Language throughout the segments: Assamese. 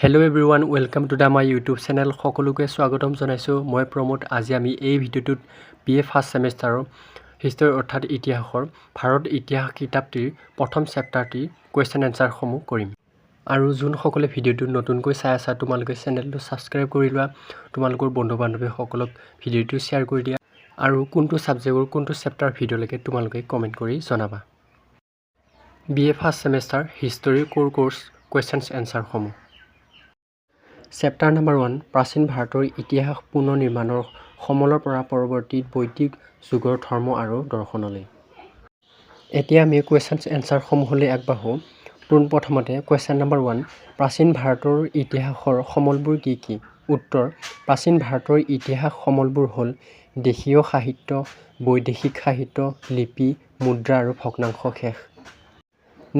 Hello everyone, welcome to my YouTube channel. সকলোকে স্বাগতম জনাইছো। মই প্ৰমোদ। আজি আমি এই ভিডিঅ'টোত BA ফাৰ্ষ্ট সেমিষ্টাৰৰ হিষ্টৰী অৰ্থাৎ ইতিহাসৰ ভাৰত ইতিহাস কিতাপটিৰ প্ৰথম চেপ্টাৰটি কোৱেশ্চন এনসাৰসমূহ কৰিম। আৰু যোনসকলে ভিডিঅ'টো নতুনকৈ চাই আছা তোমালোকে চেনেলটো সাবস্ক্ৰাইব কৰি লোৱা, তোমালোকৰ বন্ধু-বান্ধৱীসকলক ভিডিঅ'টো শ্বেয়াৰ কৰি দিয়া আৰু কোনটো সাবজেক্টৰ কোনটো চেপ্টাৰ ভিডিঅ'লৈকে তোমালোকে কমেন্ট কৰি জনাবা। BA first semester history course question এনসাৰসমূহ। চেপ্টাৰ নম্বৰ 1 প্ৰাচীন ভাৰতৰ ইতিহাস পুনৰ নিৰ্মাণৰ সমলৰ পৰা পৰৱৰ্তী বৈদিক যুগৰ ধৰ্ম আৰু দৰ্শনলৈ। এতিয়া আমি কুৱেশ্যন এনসাৰসমূহলৈ আগবাঢ়ো। পোনপ্ৰথমতে কুৱেশ্যন নম্বৰ 1 প্ৰাচীন ভাৰতৰ ইতিহাসৰ সমলবোৰ কি কি? উত্তৰ প্ৰাচীন ভাৰতৰ ইতিহাস সমলবোৰ হ'ল দেশীয় সাহিত্য, বৈদেশিক সাহিত্য, লিপি, মুদ্ৰা আৰু ভগ্নাংশশেষ।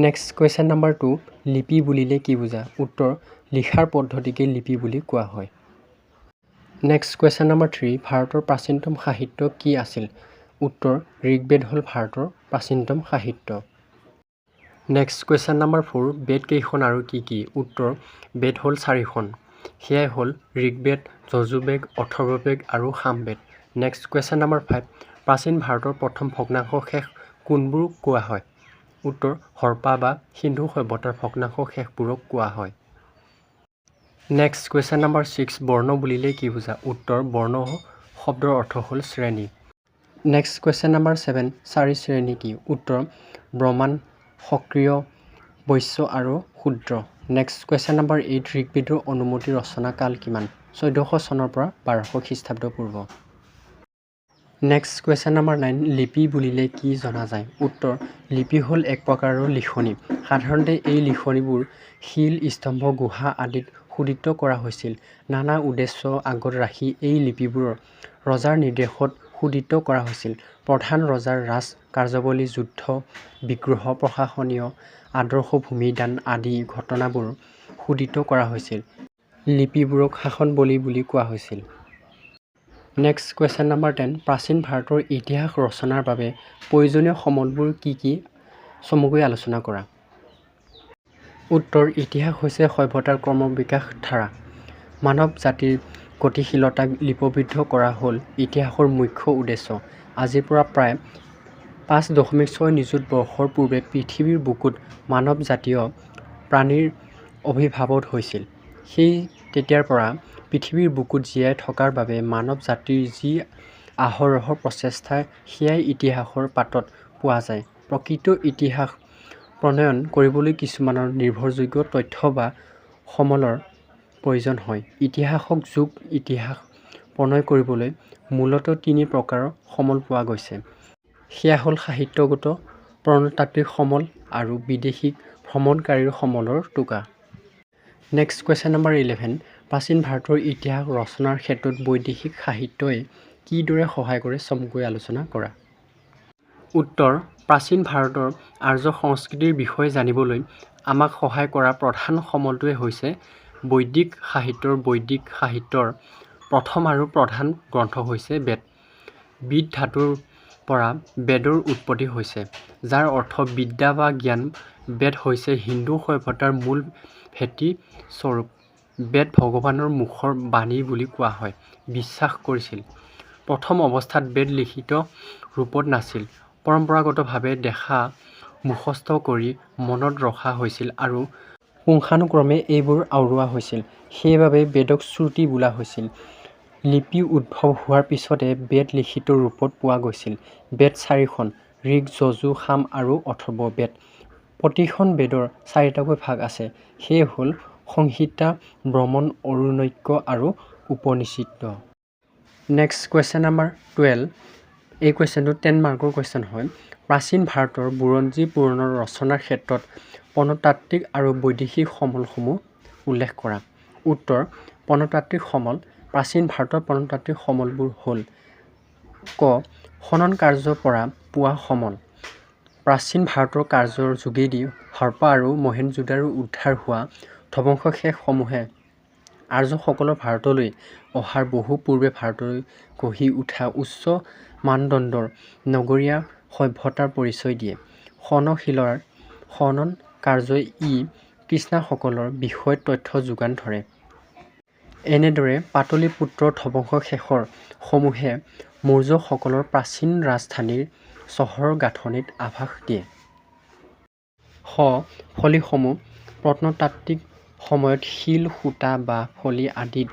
নেক্সট কুৱেশ্যন নম্বৰ 2 লিপি বুলিলে কি বুজা? উত্তৰ লিখাৰ পদ্ধতিকে লিপি বুলি কোৱা হয়। নেক্সট কুৱেশ্যন নম্বৰ 3 ভাৰতৰ প্ৰাচীনতম সাহিত্য কি আছিল? উত্তৰ ঋগ্বেদ হ'ল ভাৰতৰ প্ৰাচীনতম সাহিত্য। নেক্সট কুৱেশ্যন নম্বৰ 4 বেদ কেইখন আৰু কি কি? উত্তৰ বেদ হ'ল 4খন। সেয়াই হ'ল ঋগ্বেদ, যজুৰ্বেদ, অথৰ্ববেদ আৰু সামবেদ। নেক্সট কুৱেশ্যন নম্বৰ 5 প্ৰাচীন ভাৰতৰ প্ৰথম ভগ্নাংশশেষ কোনবোৰ কোৱা হয়? উত্তৰ হৰপ্পা বা সিন্ধু সভ্যতাৰ ভগ্নাংশশেষবোৰক কোৱা হয়। নেক্সট কুৱেশ্যন নম্বৰ 6 বৰ্ণ বুলিলে কি বুজা? উত্তৰ বৰ্ণ শব্দৰ অৰ্থ হ'ল শ্ৰেণী। নেক্সট কুৱেশ্যন নম্বৰ 7 চাৰি শ্ৰেণী কি? উত্তৰ ব্ৰাহ্মণ, ক্ষত্ৰিয়, বৈশ্য আৰু শূদ্ৰ। নেক্সট কুৱেশ্যন নম্বৰ 8 ঋগ্বেদৰ অনুমতি ৰচনা কাল কিমান? 1400 চনৰ পৰা 1200 খ্ৰীষ্টাব্দ পূৰ্ব। নেক্সট কুৱেশ্যন নম্বৰ 9 লিপি বুলিলে কি জনা যায়? উত্তৰ লিপি হ'ল এক প্ৰকাৰৰ লিখনি। সাধাৰণতে এই লিখনিবোৰ শিল, স্তম্ভ, গুহা আদিত খোদিত কৰা হৈছিল। নানা উদ্দেশ্য আগত ৰাখি এই লিপিবোৰ ৰজাৰ নিৰ্দেশত খোদিত কৰা হৈছিল। প্ৰধান ৰজাৰ ৰাজ কাৰ্যাৱলী, যুদ্ধ, বিগ্ৰহ, প্ৰশাসনীয় আদৰ্শ, ভূমিদান আদি ঘটনাবোৰ খোদিত কৰা হৈছিল। লিপিবোৰক শাসনবলী বুলি কোৱা হৈছিল। নেক্সট কুৱেশ্যন নম্বৰ 10 প্ৰাচীন ভাৰতৰ ইতিহাস ৰচনাৰ বাবে প্ৰয়োজনীয় সমলবোৰ কি কি চমুকৈ আলোচনা কৰা। উত্তৰ ইতিহাস হৈছে সভ্যতাৰ ক্ৰমবিকাশ ধাৰা। মানৱ জাতিৰ গতিশীলতাক লিপিবদ্ধ কৰা হ'ল ইতিহাসৰ মুখ্য উদ্দেশ্য। আজিৰ পৰা প্ৰায় 5.6 নিযুত বৰ্ষৰ পূৰ্বে পৃথিৱীৰ বুকুত মানৱ জাতীয় প্ৰাণীৰ আৱিৰ্ভাৱ হৈছিল। সেই তেতিয়াৰ পৰা পৃথিৱীৰ বুকুত জীয়াই থকাৰ বাবে মানৱ জাতিৰ যি আহৰহ প্ৰচেষ্টা সেয়াই ইতিহাসৰ পাতত পোৱা যায়। প্ৰকৃত ইতিহাস প্ৰণয়ন কৰিবলৈ কিছুমান নিৰ্ভৰযোগ্য তথ্য বা সমলৰ প্ৰয়োজন হয়। ইতিহাসক যুগ ইতিহাস প্ৰণয়ন কৰিবলৈ মূলতঃ 3 প্ৰকাৰৰ সমল পোৱা গৈছে। সেয়া হ'ল সাহিত্যগত, প্ৰত্নতাত্ত্বিক সমল আৰু বিদেশী ভ্ৰমণকাৰীৰ সমলৰ টোকা। নেক্সট কুৱেশ্যন নম্বৰ 11 প্ৰাচীন ভাৰতৰ ইতিহাস ৰচনাৰ ক্ষেত্ৰত বৈদেশিক সাহিত্যই কিদৰে সহায় কৰে চমুকৈ আলোচনা কৰা। উত্তৰ প্ৰাচীন ভাৰতৰ আৰ্য সংস্কৃতিৰ বিষয়ে জানিবলৈ আমাক সহায় কৰা প্ৰধান সমলটোৱে হৈছে বৈদিক সাহিত্য। বৈদিক সাহিত্যৰ প্ৰথম আৰু প্ৰধান গ্ৰন্থ হৈছে বেদ। বিদ ধাতুৰ পৰা বেদৰ উৎপত্তি হৈছে, যাৰ অৰ্থ বিদ্যা বা জ্ঞান। বেদ হৈছে হিন্দু সভ্যতাৰ মূল ভেটি স্বৰূপ। বেদ ভগৱানৰ মুখৰ বাণী বুলি কোৱা হয় বিশ্বাস কৰিছিল। প্ৰথম অৱস্থাত বেদ লিখিত ৰূপত নাছিল। পৰম্পৰাগতভাৱে দেখা মুখস্থ কৰি মনত ৰখা হৈছিল আৰু পুংখানুক্ৰমে এইবোৰ আওৰোৱা হৈছিল। সেইবাবে বেদক শ্ৰুতি বোলা হৈছিল। লিপি উদ্ভৱ হোৱাৰ পিছতে বেদ লিখিত ৰূপত পোৱা গৈছিল। বেদ 4খন ঋক, যজু, সাম আৰু অথৰ্ব বেদ। প্ৰতিখন বেদৰ 4টাকৈ ভাগ আছে। সেই হ'ল সংহিতা, ব্ৰাহ্মণ, আৰণ্যক আৰু উপনিষদ। নেক্সট কুৱেশ্যন নম্বৰ 12 এই কুৱেশ্যনটো 10 মাৰ্কৰ কুৱেশ্যন হয়। প্ৰাচীন ভাৰতৰ বুৰঞ্জী পুৰাণৰ ৰচনাৰ ক্ষেত্ৰত প্ৰত্নতাত্ত্বিক আৰু বৈদেশিক সমলসমূহ উল্লেখ কৰা। উত্তৰ প্ৰত্নতাত্ত্বিক সমল। প্ৰাচীন ভাৰতৰ প্ৰত্নতাত্ত্বিক সমলবোৰ হ'ল ক খনন কাৰ্যৰ পৰা পোৱা সমল। প্ৰাচীন ভাৰতৰ কাৰ্যৰ যোগেদি হৰপ্পা আৰু মহেঞ্জোদাৰো উদ্ধাৰ হোৱা ধ্বংসাৱশেষসমূহে আৰ্যসকলৰ ভাৰতলৈ অহাৰ বহু পূৰ্বে ভাৰতলৈ গঢ়ি উঠা উচ্চ মানদণ্ডৰ নগৰীয়া সভ্যতাৰ পৰিচয় দিয়ে। খননশীলৰ খনন কাৰ্যই ই কৃষ্ণসকলৰ বিষয়ে তথ্য যোগান ধৰে। এনেদৰে পাটলিপুত্ৰৰ ধ্বংসাৱশেষৰ সমূহে মৌৰ্যসকলৰ প্ৰাচীন ৰাজধানীৰ চহৰৰ গাঁথনিত আভাস দিয়ে। ফলিসমূহ প্ৰত্নতাত্ত্বিক সময়ত শিল, সূতা বা ফলি আদিত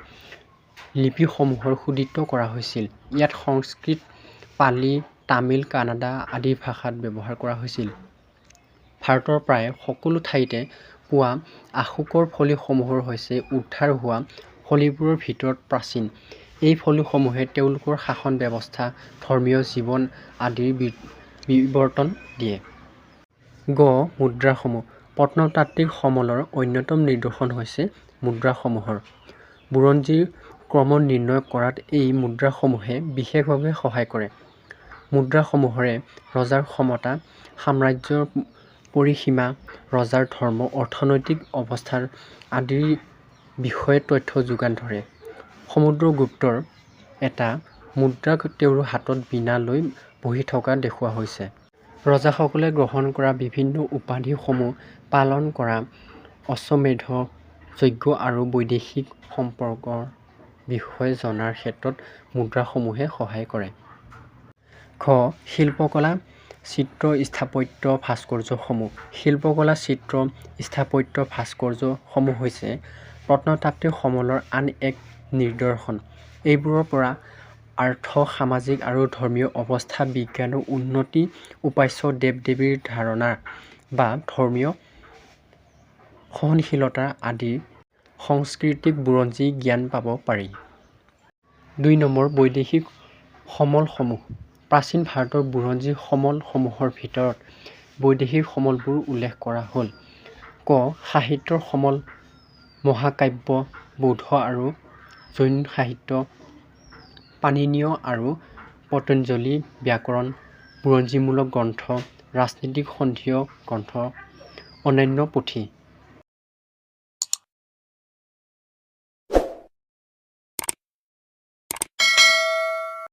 লিপিসমূহৰ খোদিত কৰা হৈছিল। ইয়াত সংস্কৃত, পালি, তামিল, কানাডা আদি ভাষাত ব্যৱহাৰ কৰা হৈছিল। ভাৰতৰ প্ৰায় সকলো ঠাইতে পোৱা আশোকৰ ফলিসমূহ হৈছে উদ্ধাৰ হোৱা ফলিবোৰৰ ভিতৰত প্ৰাচীন। এই ফলিসমূহে তেওঁলোকৰ শাসন ব্যৱস্থা, ধৰ্মীয় জীৱন আদিৰ বিৱৰ্তন দিয়ে। মুদ্ৰাসমূহ প্ৰত্নতাত্ত্বিক সমলৰ অন্যতম নিদৰ্শন হৈছে মুদ্ৰাসমূহৰ বুৰঞ্জীৰ ক্ৰম নিৰ্ণয় কৰাত এই মুদ্ৰাসমূহে বিশেষভাৱে সহায় কৰে। মুদ্ৰাসমূহৰে ৰজাৰ ক্ষমতা, সাম্ৰাজ্যৰ পৰিসীমা, ৰজাৰ ধৰ্ম, অৰ্থনৈতিক অৱস্থা আদিৰ বিষয়ে তথ্য যোগান ধৰে। সমুদ্ৰগুপ্তৰ এটা মুদ্ৰাক তেওঁৰ হাতত বীণা লৈ বহি থকা দেখুওৱা হৈছে। ৰজাসকলে গ্ৰহণ কৰা বিভিন্ন উপাধিসমূহ, পালন কৰা অশ্বমেধ যজ্ঞ আৰু বৈদেশিক সম্পৰ্কৰ বিষয়ে জনাৰ ক্ষেত্ৰত মুদ্ৰাসমূহে সহায় কৰে। শিল্পকলা, চিত্ৰ, স্থাপত্য, ভাস্কৰ্যসমূহ শিল্পকলা, চিত্ৰ, স্থাপত্য, ভাস্কৰ্যসমূহ হৈছে প্ৰত্নতাত্ত্বিক সমলৰ আন এক নিদৰ্শন। এইবোৰৰ পৰা আৰ্থ, সামাজিক আৰু ধৰ্মীয় অৱস্থা, বিজ্ঞানৰ উন্নতি, উপাস্য দেৱ-দেৱীৰ ধাৰণা বা ধৰ্মীয় সহনশীলতা আদিৰ সাংস্কৃতিক বুৰঞ্জী জ্ঞান পাব পাৰি। বৈদেশিক সমলসমূহ প্ৰাচীন ভাৰতৰ বুৰঞ্জী সমলসমূহৰ ভিতৰত বৈদেশিক সমলবোৰ উল্লেখ কৰা হ'ল। সাহিত্যৰ সমল, মহাকাব্য, বৌদ্ধ আৰু জৈন সাহিত্য, পাণিনীয় আৰু পতঞ্জলি ব্যাকৰণ, বুৰঞ্জীমূলক গ্ৰন্থ, ৰাজনীতিক সন্ধিৰ গ্ৰন্থ, অন্যান্য পুথি।